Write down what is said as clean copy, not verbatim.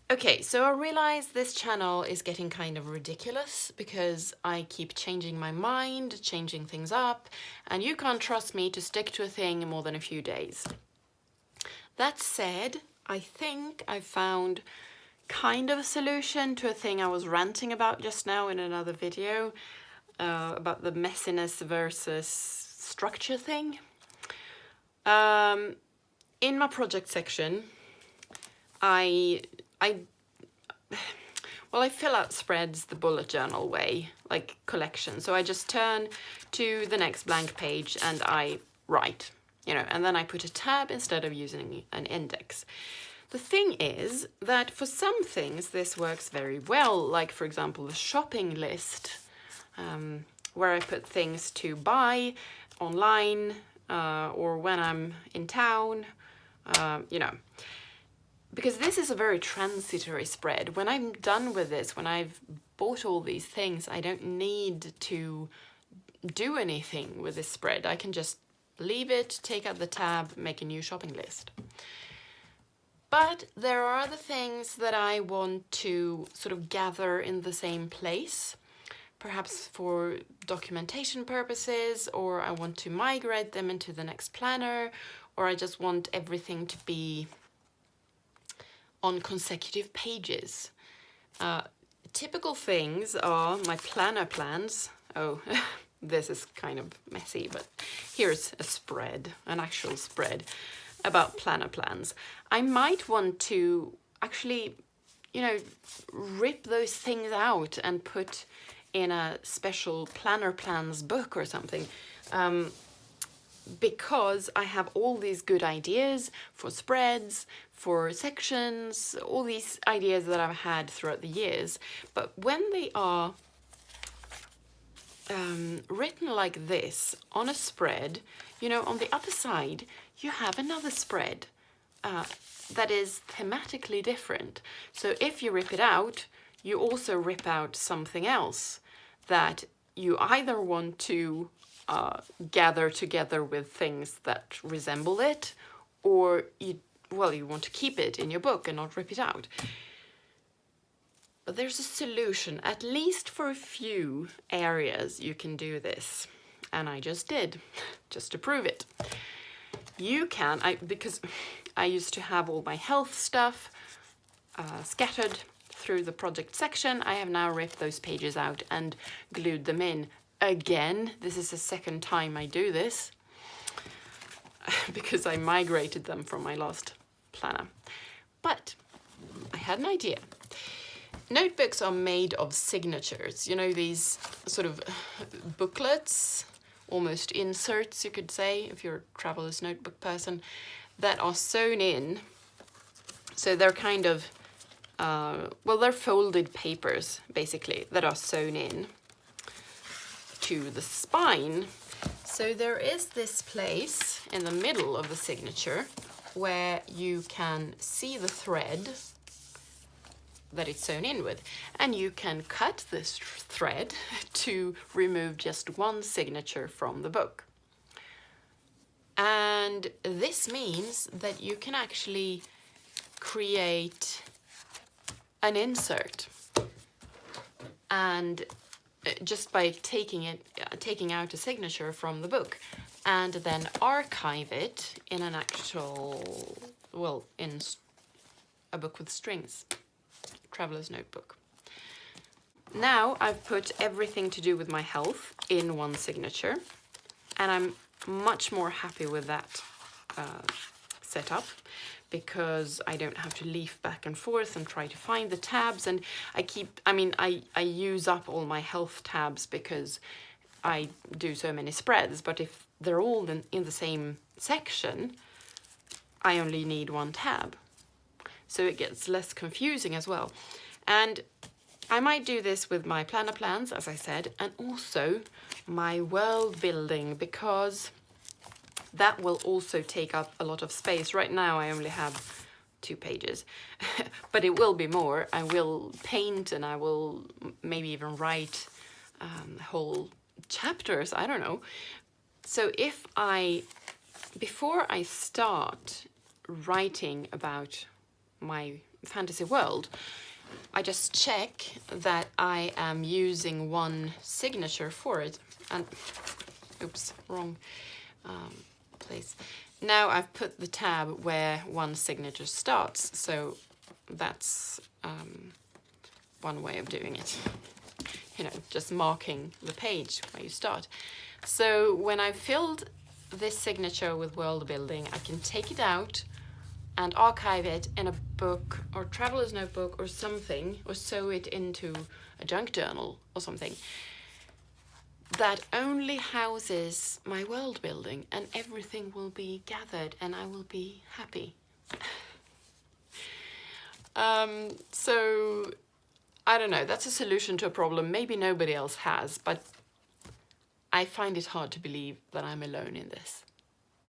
Okay, so I realize this channel is getting kind of ridiculous because I keep changing my mind, changing things up, and you can't trust me to stick to a thing more than a few days. That said, I think I found kind of a solution to a thing I was ranting about just now in another video about the messiness versus structure thing. In my project section, I fill out spreads the bullet journal way, like collection. So I just turn to the next blank page and I write, and then I put a tab instead of using an index. The thing is that for some things this works very well, like for example the shopping list, where I put things to buy online or when I'm in town, because this is a very transitory spread. When I'm done with this, when I've bought all these things, I don't need to do anything with this spread. I can just leave it, take out the tab, make a new shopping list. But there are other things that I want to sort of gather in the same place, perhaps for documentation purposes, or I want to migrate them into the next planner, or I just want everything to be on consecutive pages. Typical things are my planner plans. Oh, this is kind of messy, but here's a spread, an actual spread about planner plans. I might want to actually, rip those things out and put in a special planner plans book or something. Because I have all these good ideas for spreads, for sections, all these ideas that I've had throughout the years. But when they are written like this on a spread, on the other side, you have another spread that is thematically different. So if you rip it out, you also rip out something else that you either want to gather together with things that resemble it, or you want to keep it in your book and not rip it out. But there's a solution, at least for a few areas you can do this. And I just did, just to prove it. You can, because I used to have all my health stuff scattered through the project section, I have now ripped those pages out and glued them in. Again, this is the second time I do this because I migrated them from my last planner. But I had an idea. Notebooks are made of signatures, these sort of booklets, almost inserts, you could say, if you're a traveler's notebook person, that are sewn in. So they're kind of, they're folded papers, basically, that are sewn in to the spine. So there is this place in the middle of the signature where you can see the thread that it's sewn in with, and you can cut this thread to remove just one signature from the book. And this means that you can actually create an insert, and just by taking out a signature from the book, and then archive it in an actual, in a book with strings, traveler's notebook. Now I've put everything to do with my health in one signature, and I'm much more happy with that setup, because I don't have to leaf back and forth and try to find the tabs. And I use up all my health tabs because I do so many spreads, but if they're all in the same section, I only need one tab. So it gets less confusing as well. And I might do this with my planner plans, as I said, and also my world building, because that will also take up a lot of space. Right now I only have 2 pages, but it will be more. I will paint, and I will maybe even write whole chapters, I don't know. So before I start writing about my fantasy world, I just check that I am using one signature for it. And oops, wrong place. Now I've put the tab where one signature starts, so that's one way of doing it. You know, just marking the page where you start. So when I've filled this signature with world building, I can take it out and archive it in a book or traveler's notebook or something, or sew it into a junk journal or something that only houses my world building, and everything will be gathered and I will be happy. So I don't know, that's a solution to a problem maybe nobody else has, but I find it hard to believe that I'm alone in this.